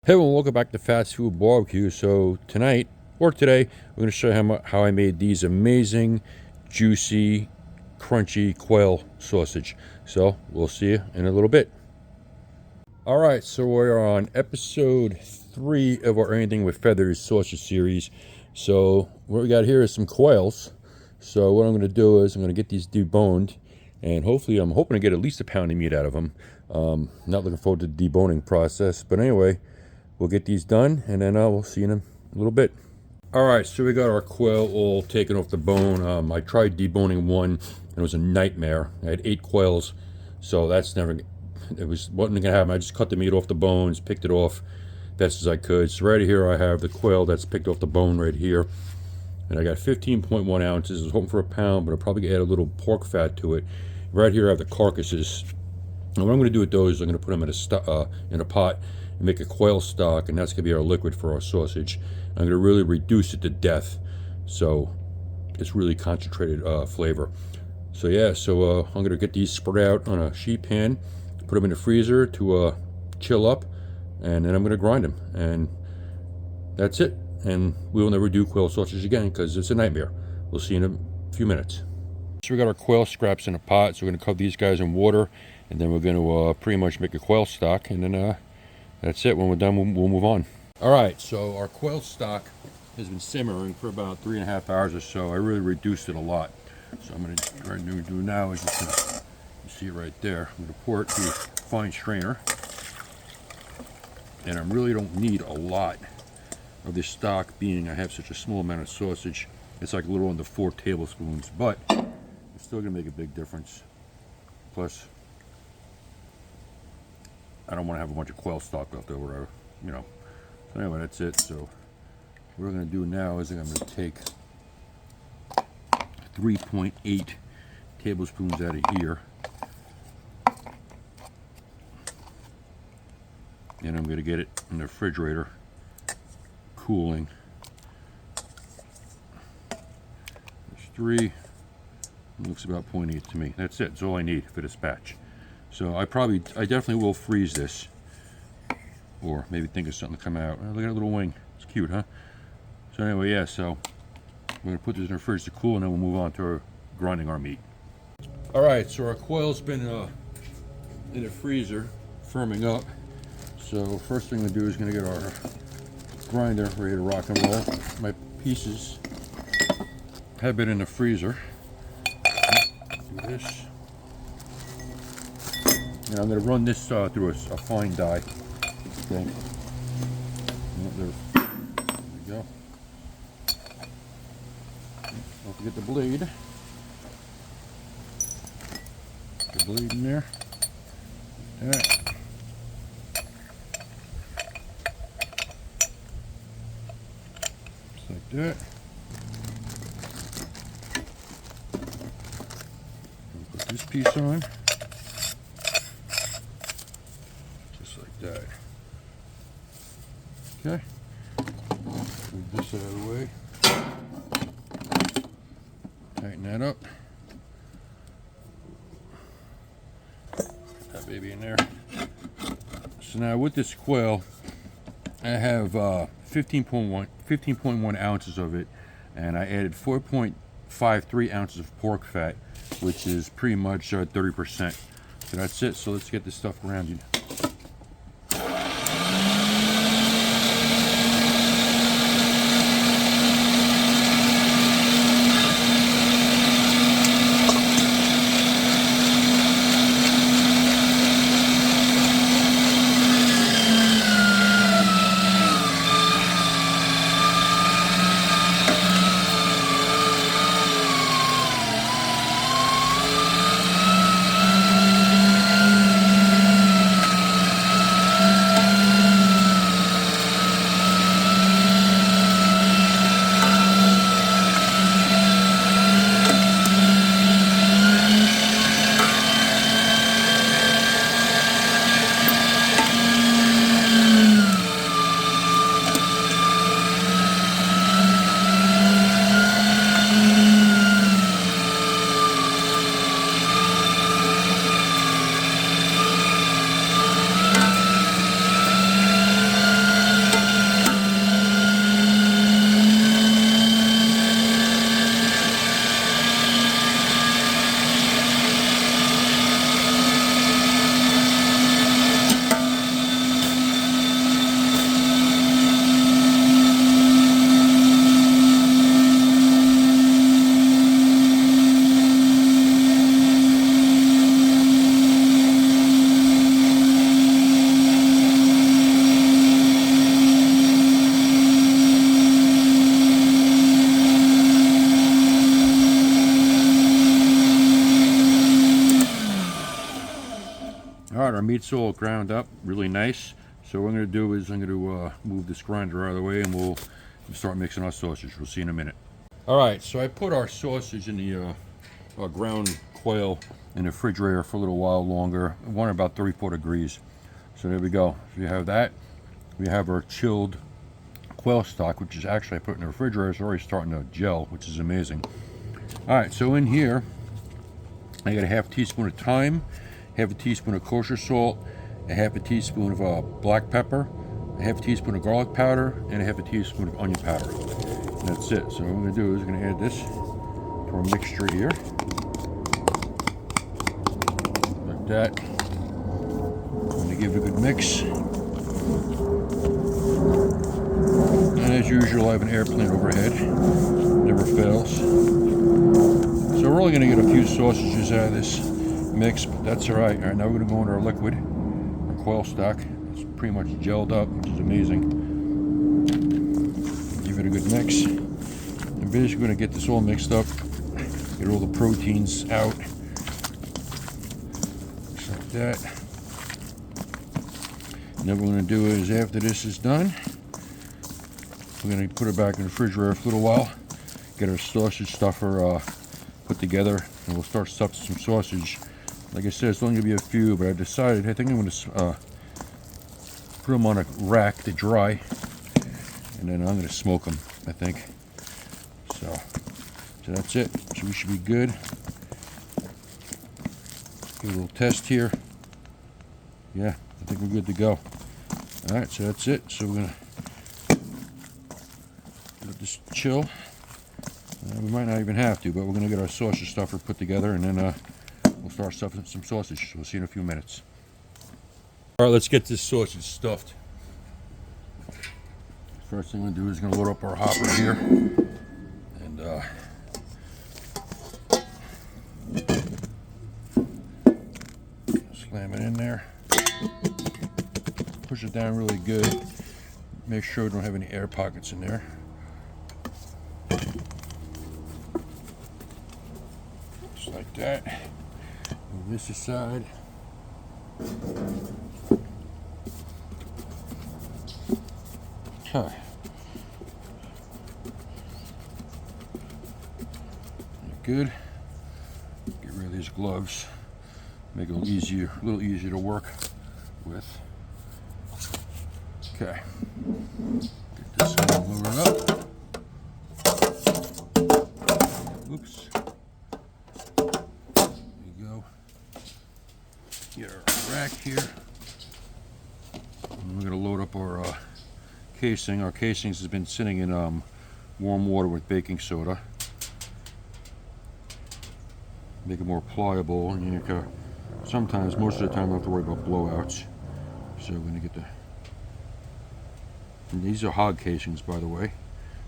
Hey everyone, welcome back to Fast Food Barbecue. So tonight, or today, we're going to show you how I made these amazing, juicy, crunchy quail sausage. So we'll see you in a little bit. Alright, so we are on episode 3 of our Anything with Feathers sausage series. So what we got here is some quails. So what I'm going to do is I'm going to get these deboned, and hopefully I'm hoping to get at least a pound of meat out of them. Not looking forward to the deboning process, but anyway, we'll get these done, and then we'll see you in a little bit. All right, so we got our quail all taken off the bone. I tried deboning one, and it was a nightmare. I had 8 quails, so that's never, it wasn't gonna happen. I just cut the meat off the bones, picked it off best as I could. So right here I have the quail that's picked off the bone right here, and I got 15.1 ounces. I was hoping for a pound, but I'll probably add a little pork fat to it. Right here I have the carcasses. And what I'm going to do with those is I'm going to put them in a pot and make a quail stock, and that's going to be our liquid for our sausage. I'm going to really reduce it to death, so it's really concentrated flavor. So yeah, I'm going to get these spread out on a sheet pan, put them in the freezer to chill up, and then I'm going to grind them, and that's it. And we will never do quail sausage again because it's a nightmare. We'll see you in a few minutes. So we got our quail scraps in a pot, so we're going to cover these guys in water, and then we're going to pretty much make a quail stock, and then that's it. When we're done, we'll move on. All right, so our quail stock has been simmering for about 3.5 hours or so. I really reduced it a lot. So I'm going to do now is you see it right there. I'm going to pour it through a fine strainer, and I really don't need a lot of this stock, being I have such a small amount of sausage. It's like a little under 4 tablespoons, but it's still going to make a big difference. Plus, I don't want to have a bunch of quail stock left over, you know. So anyway, that's it. So what we're going to do now is I'm going to take 3.8 tablespoons out of here, and I'm going to get it in the refrigerator cooling. There's 3. It looks about 0.8 to me. That's it. That's all I need for this batch. So I definitely will freeze this, or maybe think of something to come out. Oh, look at that little wing. It's cute, huh? So anyway, yeah. So I'm going to put this in the fridge to cool, and then we'll move on to grinding our meat. All right. So our quail's been in the freezer, firming up. So first thing we're going to do is going to get our grinder ready to rock and roll. My pieces have been in the freezer. Do this. And I'm going to run this through a fine die. Okay. There we go. Don't forget the blade. Put the blade in there. Like that. Just like that. Put this piece on. That. Okay, move this out of the way, tighten that up, put that baby in there. So now with this quail, I have 15.1 ounces of it, and I added 4.53 ounces of pork fat, which is pretty much 30%. So that's it. So let's get this stuff grounded. our meat's all ground up really nice. So what I'm going to do is I'm going to move this grinder out of the way, and we'll start mixing our sausage. We'll see in a minute. All right, so I put our sausage in the ground quail in the refrigerator for a little while longer. I want about 34 degrees. So there we go. So we have that. We have our chilled quail stock, which is actually I put in the refrigerator. It's already starting to gel, which is amazing. All right, so in here, I got a half teaspoon of thyme, half a teaspoon of kosher salt, a half a teaspoon of black pepper, a half a teaspoon of garlic powder, and a half a teaspoon of onion powder. And that's it. So what I'm going to do is I'm going to add this to our mixture here. Like that. I'm going to give it a good mix. And as usual, I have an airplane overhead. Never fails. So we're only going to get a few sausages out of this mix, but that's all right. All right, now we're going to go into our liquid, our quail stock. It's pretty much gelled up, which is amazing. Give it a good mix. I'm basically going to get this all mixed up, get all the proteins out, just like that. And then what we're going to do is, after this is done, we're going to put it back in the refrigerator for a little while, get our sausage stuffer put together, and we'll start stuffing some sausage. Like I said, it's only going to be a few, but I decided I think I'm going to put them on a rack to dry, and then I'm going to smoke them, I think. So that's it. So we should be good. Give a little test here. Yeah, I think we're good to go. All right, so that's it. So we're going to let this chill. We might not even have to, but we're going to get our sausage stuffer put together, and then we'll start stuffing some sausage. We'll see you in a few minutes. All right, let's get this sausage stuffed. First thing we're going to do is going to load up our hopper here, and slam it in there. Push it down really good. Make sure we don't have any air pockets in there. Just like that. Move this aside. Okay. Good. Get rid of these gloves. Make it a little easier to work with. Okay. Get this one loaded up. Oops. There you go. Get our rack here. And we're going to load up our casing. Our casings has been sitting in warm water with baking soda. Make it more pliable, and you can sometimes, most of the time, don't have to worry about blowouts. So we're going to get the. And these are hog casings, by the way.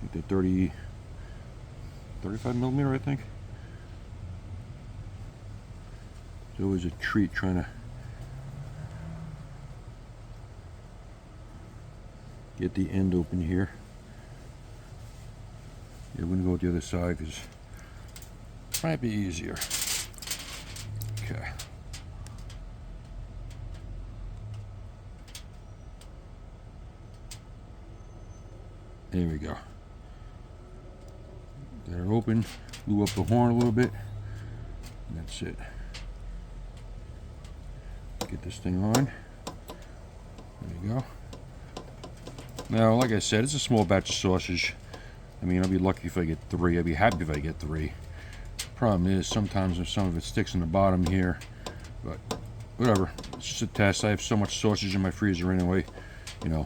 I think they're 35 millimeter, I think. It's always a treat trying to get the end open here. Yeah, we're going to go with the other side because it might be easier. Okay. There we go. Got it open, glue up the horn a little bit, and that's it. Get this thing on. There you go. Now, like I said, it's a small batch of sausage. I mean, I'll be lucky if I get 3. I'd be happy if I get 3. Problem is, sometimes if some of it sticks in the bottom here, but whatever. It's just a test. I have so much sausage in my freezer anyway, you know.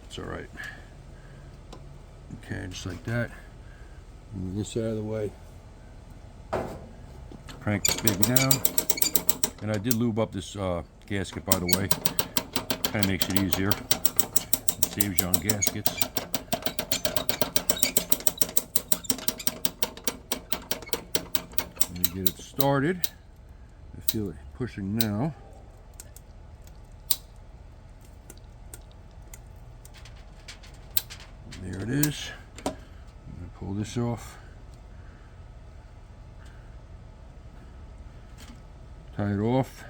It's all right. Okay, just like that. Move this out of the way. Crank this baby down. And I did lube up this gasket, by the way. Kind of makes it easier. It saves you on gaskets. Let me get it started. I feel it pushing now. And there it is. I'm going to pull this off. Tie it off.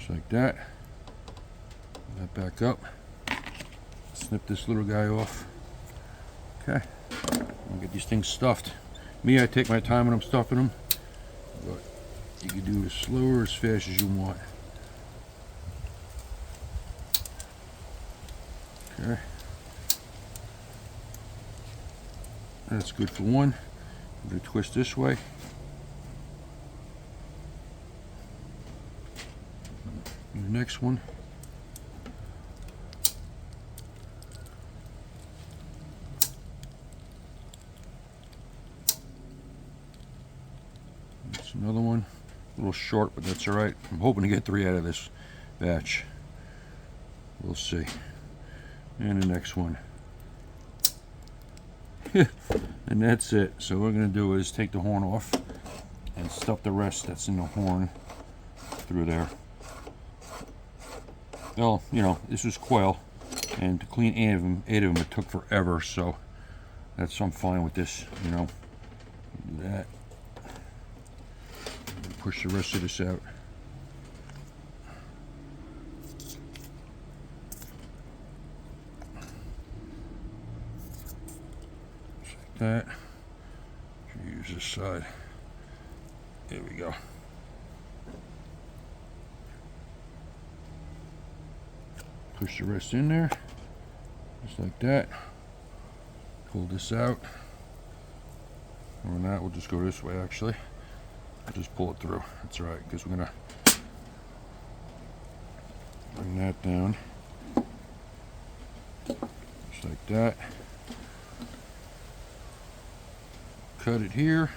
Just like that. That back up. Snip this little guy off. Okay. I'll get these things stuffed. Me, I take my time when I'm stuffing them. But you can do it as slow or as fast as you want. Okay. That's good for one. I'm going to twist this way. And the next one. That's another one. A little short, but that's all right. I'm hoping to get 3 out of this batch. We'll see. And the next one. And that's it. So what we're going to do is take the horn off and stuff the rest that's in the horn through there. Well, you know, this was quail, and to clean 8 of them, it took forever, so I'm fine with this, you know. Do that. Push the rest of this out. That. Use this side. There we go. Push the rest in there, just like that. Pull this out. Or not, we'll just go this way actually. I'll just pull it through. That's all right, because we're gonna bring that down. Just like that. Cut it here,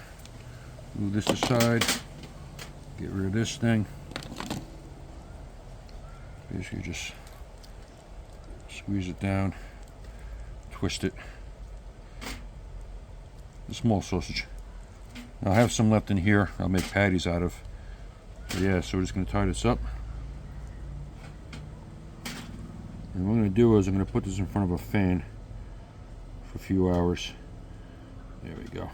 move this aside, get rid of this thing. Basically just squeeze it down, twist it. A small sausage. Now I have some left in here I'll make patties out of. But yeah, so we're just going to tie this up. And what I'm going to do is I'm going to put this in front of a fan for a few hours. There we go.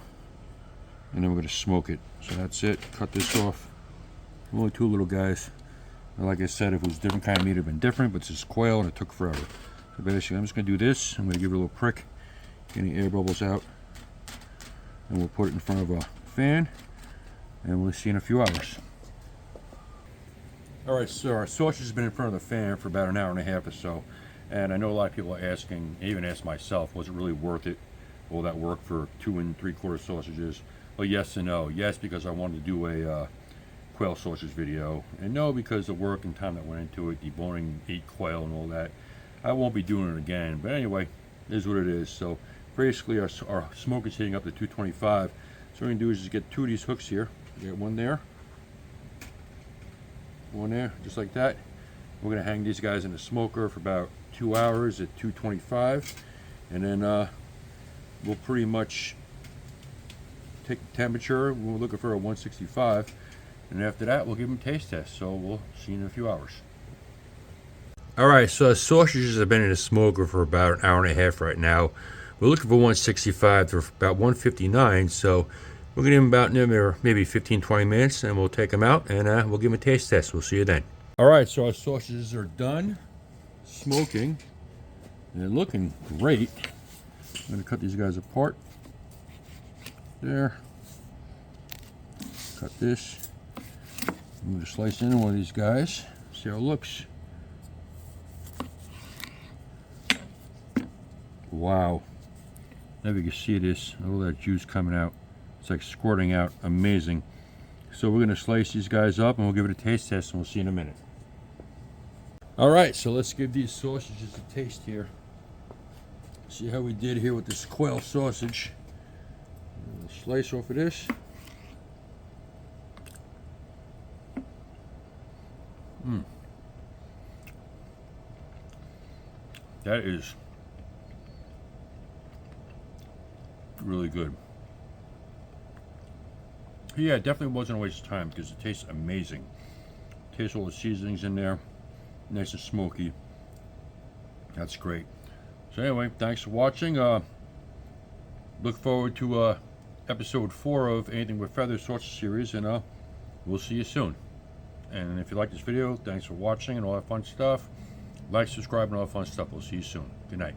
And then we're going to smoke it. So that's it. Cut this off. Only 2 little guys. And like I said, if it was a different kind of meat, it would have been different, but it's just quail and it took forever. So basically, I'm just going to do this. I'm going to give it a little prick, get any air bubbles out, and we'll put it in front of a fan, and we'll see in a few hours. All right, so our sausage has been in front of the fan for about an hour and a half or so, and I know a lot of people are asking, I even asked myself, was it really worth it, all that work for 2 3/4 sausages? Well, yes and no. Yes, because I wanted to do a quail sausage video, and no, because the work and time that went into it, deboning 8 quail and all that. I won't be doing it again, but anyway, it is what it is. So basically our smoke is heating up to 225. So what we're going to do is just get 2 of these hooks here. Get one there, one there, just like that. We're going to hang these guys in the smoker for about 2 hours at 225, and then we'll pretty much take the temperature. We're looking for a 165, and after that we'll give them a taste test. So we'll see you in a few hours. Alright, so the sausages have been in the smoker for about an hour and a half right now. We're looking for 165. They're about 159, so we're going to give them about maybe 15-20 minutes, and we'll take them out, and we'll give them a taste test. We'll see you then. Alright, so our sausages are done smoking. They're looking great. I'm going to cut these guys apart. There. Cut this. I'm going to slice in one of these guys. See how it looks. Wow. There you can see this, all that juice coming out. It's like squirting out. Amazing. So we're going to slice these guys up and we'll give it a taste test, and we'll see in a minute. Alright, so let's give these sausages a taste here. See how we did here with this quail sausage. Slice off of this. That is really good. Yeah, it definitely wasn't a waste of time because it tastes amazing. Taste all the seasonings in there, nice and smoky. That's great. So anyway, thanks for watching. Look forward to episode 4 of Anything with Feathers Sausage series, and we'll see you soon. And if you like this video, thanks for watching and all that fun stuff. Like, subscribe, and all that fun stuff. We'll see you soon. Good night.